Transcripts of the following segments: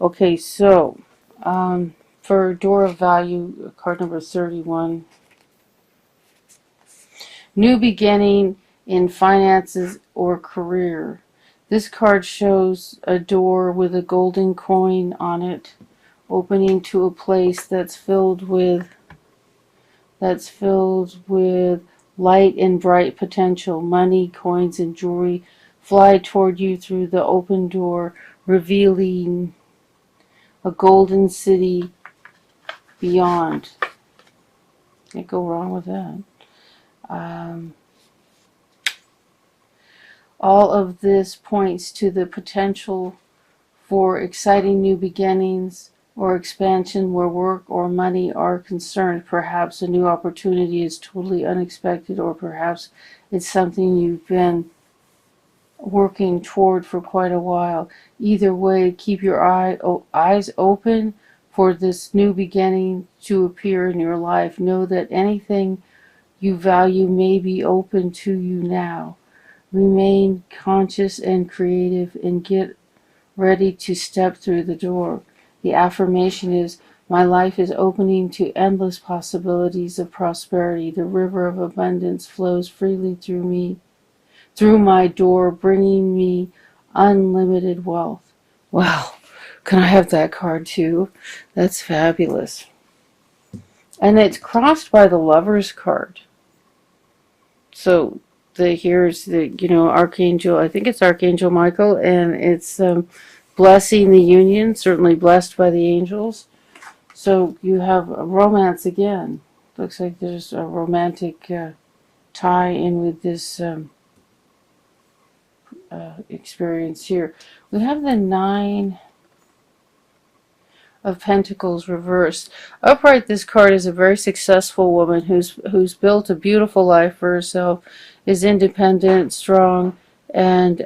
Okay, so for door of value, card number 31, new beginning in finances or career. This card shows a door with a golden coin on it, opening to a place that's filled with light and bright potential. Money, coins, and jewelry fly toward you through the open door, revealing a golden city beyond. Can't go wrong with that. Um, all of this points to the potential for exciting new beginnings or expansion where work or money are concerned. Perhaps a new opportunity is totally unexpected, or perhaps it's something you've been working toward for quite a while. Either way, keep your eyes open for this new beginning to appear in your life. Know that anything you value may be open to you now. Remain conscious and creative and get ready to step through the door. The affirmation is, my life is opening to endless possibilities of prosperity. The river of abundance flows freely through me, through my door, bringing me unlimited wealth. Wow, can I have that card too? That's fabulous. And it's crossed by the Lover's card. So here's the Archangel. I think it's Archangel Michael, and it's blessing the union. Certainly blessed by the angels. So you have a romance again. Looks like there's a romantic tie in with this experience here. We have the Nine of Pentacles reversed. Upright, this card is a very successful woman who's built a beautiful life for herself, is independent, strong, and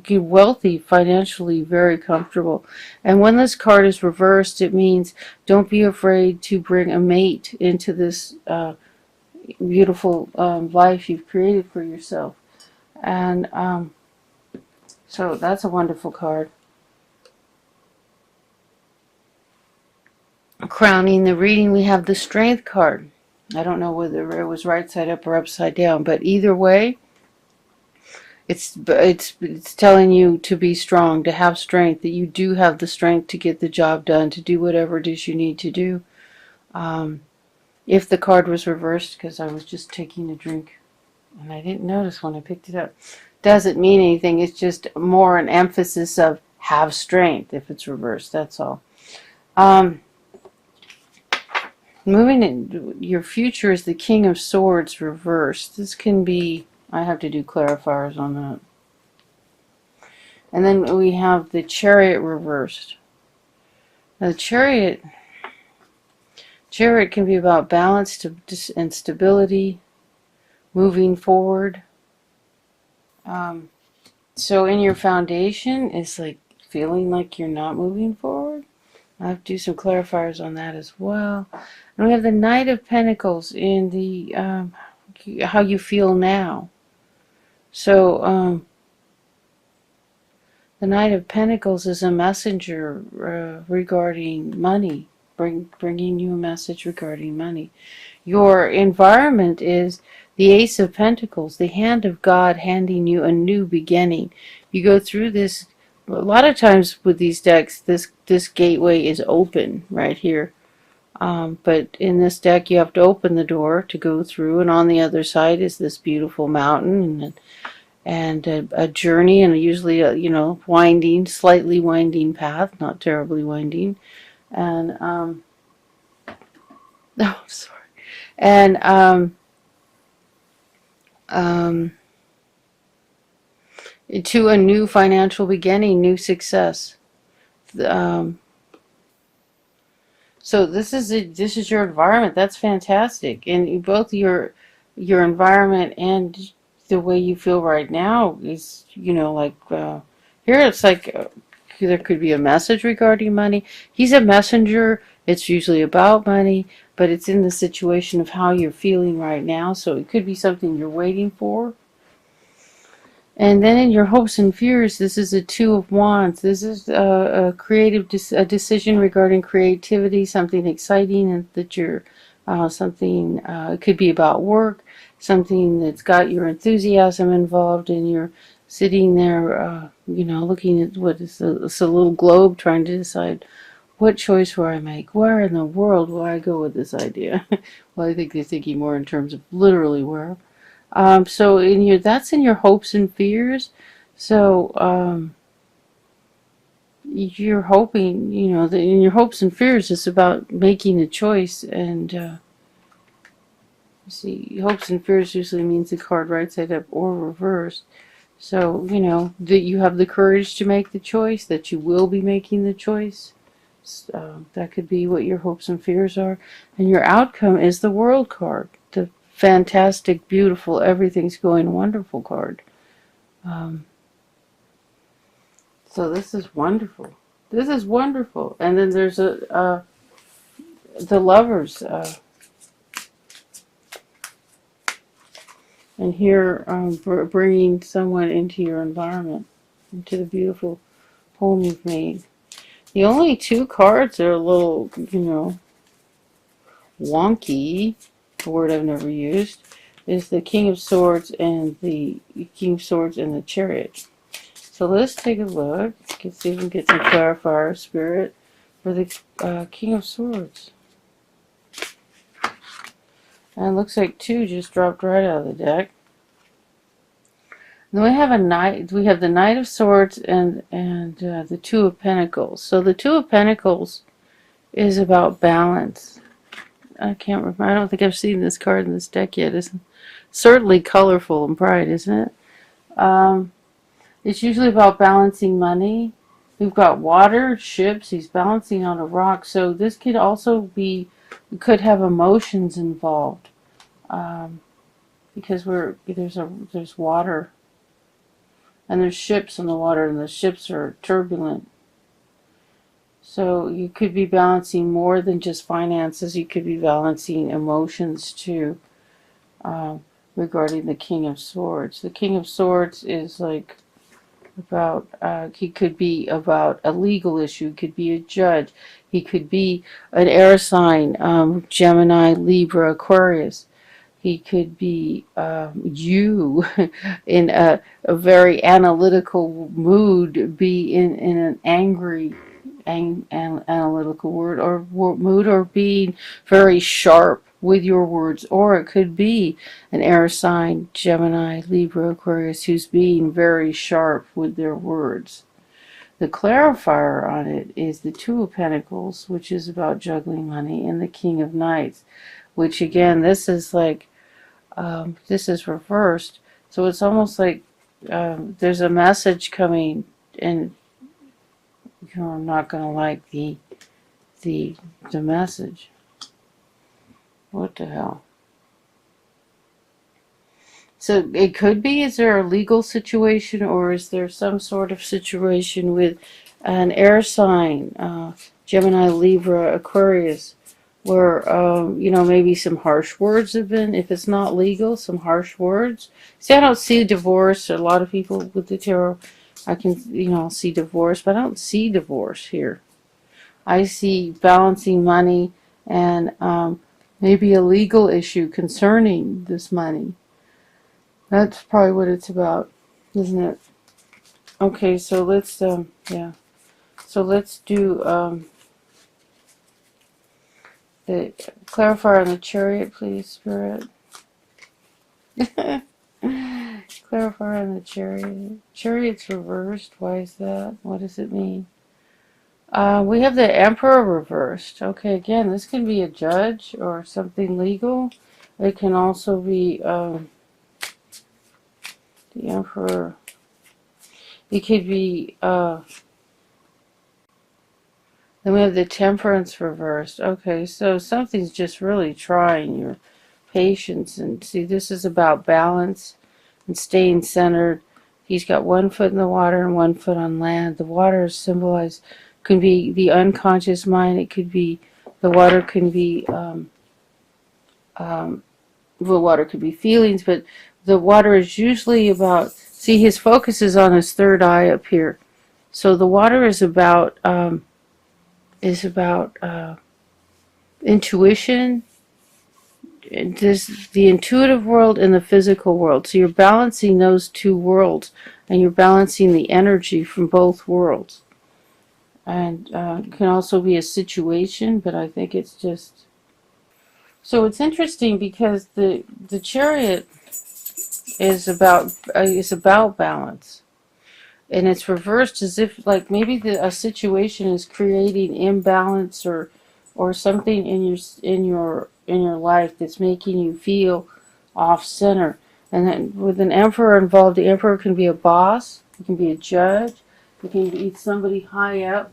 wealthy, financially very comfortable. And when this card is reversed, it means don't be afraid to bring a mate into this beautiful life you've created for yourself. And so that's a wonderful card. Crowning the reading, we have the Strength card. I don't know whether it was right side up or upside down, but either way, it's telling you to be strong, to have strength, that you do have the strength to get the job done, to do whatever it is you need to do. If the card was reversed, because I was just taking a drink and I didn't notice when I picked it up, doesn't mean anything. It's just more an emphasis of have strength if it's reversed. That's all. Moving in, your future is the King of Swords reversed. This can be, I have to do clarifiers on that. And then we have the Chariot reversed. Now the Chariot can be about balance and stability, moving forward. So in your foundation, it's like feeling like you're not moving forward. I have to do some clarifiers on that as well. And we have the Knight of Pentacles in the how you feel now. So the Knight of Pentacles is a messenger regarding money, bringing you a message regarding money. Your environment is the Ace of Pentacles, the hand of God handing you a new beginning. You go through this. A lot of times with these decks, this gateway is open right here. But in this deck, you have to open the door to go through, and on the other side is this beautiful mountain and a journey, and usually a winding, slightly winding path, not terribly winding, and oh, sorry, and to a new financial beginning, new success. So this is your environment. That's fantastic, and both your environment and the way you feel right now is like here it's like there could be a message regarding money. He's a messenger. It's usually about money, but it's in the situation of how you're feeling right now. So it could be something you're waiting for. And then in your hopes and fears, this is a Two of Wands. This is a creative a decision regarding creativity, something exciting, and that you're something. It could be about work, something that's got your enthusiasm involved, and you're sitting there, looking at what is it's a little globe, trying to decide what choice will I make. Where in the world will I go with this idea? Well, I think they're thinking more in terms of literally where. So that's in your hopes and fears. So you're hoping, that in your hopes and fears, it's about making a choice. And see, hopes and fears usually means the card right side up or reversed. So that you have the courage to make the choice, that you will be making the choice. That could be what your hopes and fears are. And your outcome is the World card, the fantastic, beautiful, everything's going wonderful card. So this is wonderful. This is wonderful. And then there's the Lovers. And here, bringing someone into your environment, into the beautiful home you've made. The only two cards are a little, wonky, a word I've never used, is the King of Swords and the Chariot. So let's take a look. Let's see if we can get some clarifier spirit for the King of Swords. And it looks like two just dropped right out of the deck. And then we have a knight. We have the Knight of Swords and the Two of Pentacles. So the Two of Pentacles is about balance. I can't remember. I don't think I've seen this card in this deck yet. It's certainly colorful and bright, isn't it? It's usually about balancing money. We've got water, ships. He's balancing on a rock. So this could also be, could have emotions involved, because there's water, and there's ships in the water, and the ships are turbulent. So you could be balancing more than just finances. You could be balancing emotions too, regarding the King of Swords. The King of Swords is like about, he could be about a legal issue. He could be a judge. He could be an air sign, Gemini, Libra, Aquarius. He could be you in a very analytical mood, be in an angry analytical mood, or being very sharp with your words. Or it could be an air sign, Gemini, Libra, Aquarius, who's being very sharp with their words. The clarifier on it is the Two of Pentacles, which is about juggling money, and the King of Knights, which again, this is like, this is reversed. So it's almost like there's a message coming, and you're not going to like the message. What the hell? So it could be, is there a legal situation, or is there some sort of situation with an air sign, Gemini, Libra, Aquarius, where, maybe some harsh words have been, if it's not legal, some harsh words. See, I don't see divorce. A lot of people with the tarot, I can, see divorce, but I don't see divorce here. I see balancing money and maybe a legal issue concerning this money. That's probably what it's about, isn't it? Okay, so let's, yeah. So let's do the clarifier on the Chariot, please, Spirit. Clarifier on the Chariot. Chariot's reversed. Why is that? What does it mean? We have the Emperor reversed. Okay, again, this can be a judge or something legal. It can also be the Emperor. It could be, then we have the Temperance reversed. Okay, so something's just really trying your patience. And see, this is about balance and staying centered. He's got one foot in the water and one foot on land. The water is symbolized, can be the unconscious mind. It could be, the water can be, the water could be feelings, but the water is usually about See, his focus is on his third eye up here. So the water is about intuition, the intuitive world and the physical world. So you're balancing those two worlds, and you're balancing the energy from both worlds. And it can also be a situation, but I think it's just... So it's interesting because the Chariot is about balance, and it's reversed as if like maybe a situation is creating imbalance or something in your life that's making you feel off center. And then with an emperor involved, the emperor can be a boss, it can be a judge, it can be somebody high up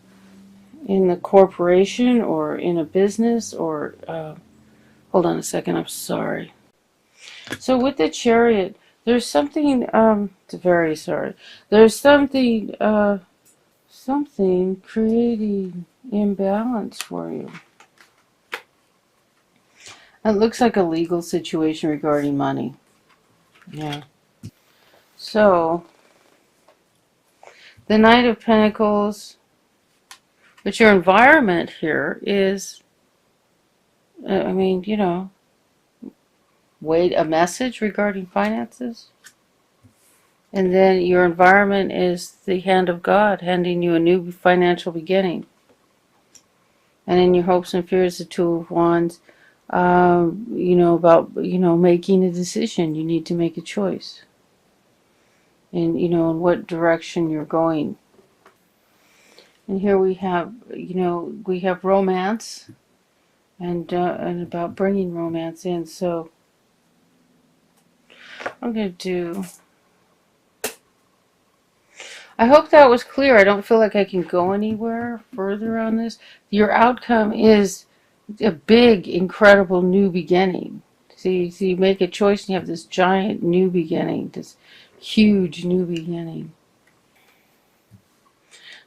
in the corporation or in a business or hold on a second, I'm sorry. So with the Chariot, there's something very sorry. There's something something creating imbalance for you. It looks like a legal situation regarding money. Yeah. So the Knight of Pentacles, but your environment here is, I mean, you know, wait, a message regarding finances. And then your environment is the hand of God handing you a new financial beginning. And in your hopes and fears, the Two of Wands, you know, about, you know, making a decision. You need to make a choice. And, you know, in what direction you're going. And here we have, you know, we have romance and about bringing romance in. So I'm going to do... I hope that was clear. I don't feel like I can go anywhere further on this. Your outcome is a big, incredible new beginning. See, you make a choice and you have this giant new beginning, this huge new beginning.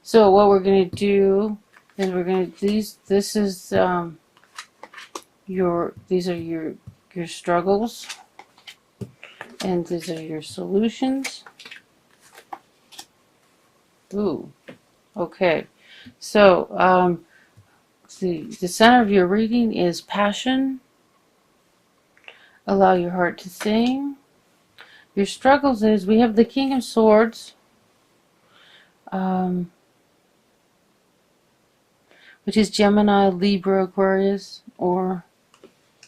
So what we're going to do is we're going to these are your struggles, and these are your solutions. Ooh, okay. So the center of your reading is passion. Allow your heart to sing. Your struggles is, we have the King of Swords, which is Gemini, Libra, Aquarius, or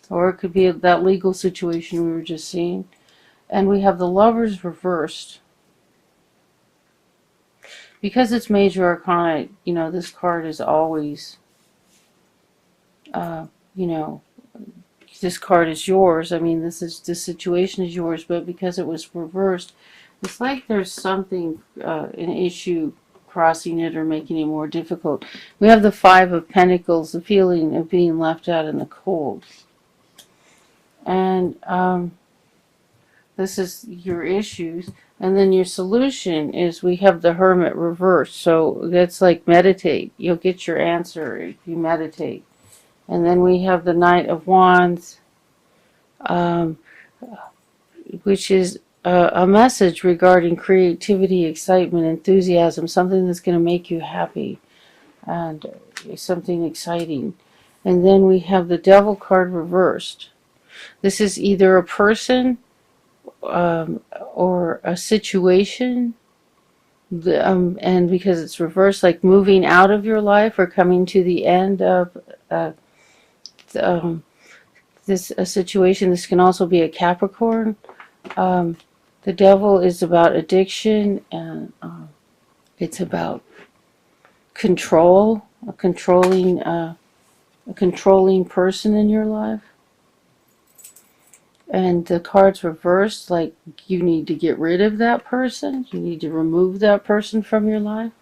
it could be that legal situation we were just seeing. And we have the Lovers reversed. Because it's major arcana, you know, this card is always, you know, this card is yours. I mean, this situation is yours, but because it was reversed, it's like there's something, an issue crossing it or making it more difficult. We have the Five of Pentacles, the feeling of being left out in the cold. And this is your issues. And then your solution is, we have the Hermit reversed. So that's like meditate. You'll get your answer if you meditate. And then we have the Knight of Wands, which is a message regarding creativity, excitement, enthusiasm, something that's going to make you happy and something exciting. And then we have the Devil card reversed. This is either a person or a situation, and because it's reversed, like moving out of your life or coming to the end of a situation. This can also be a Capricorn. The Devil is about addiction, and it's about control, a controlling person in your life. And the card's reversed, like you need to get rid of that person. You need to remove that person from your life.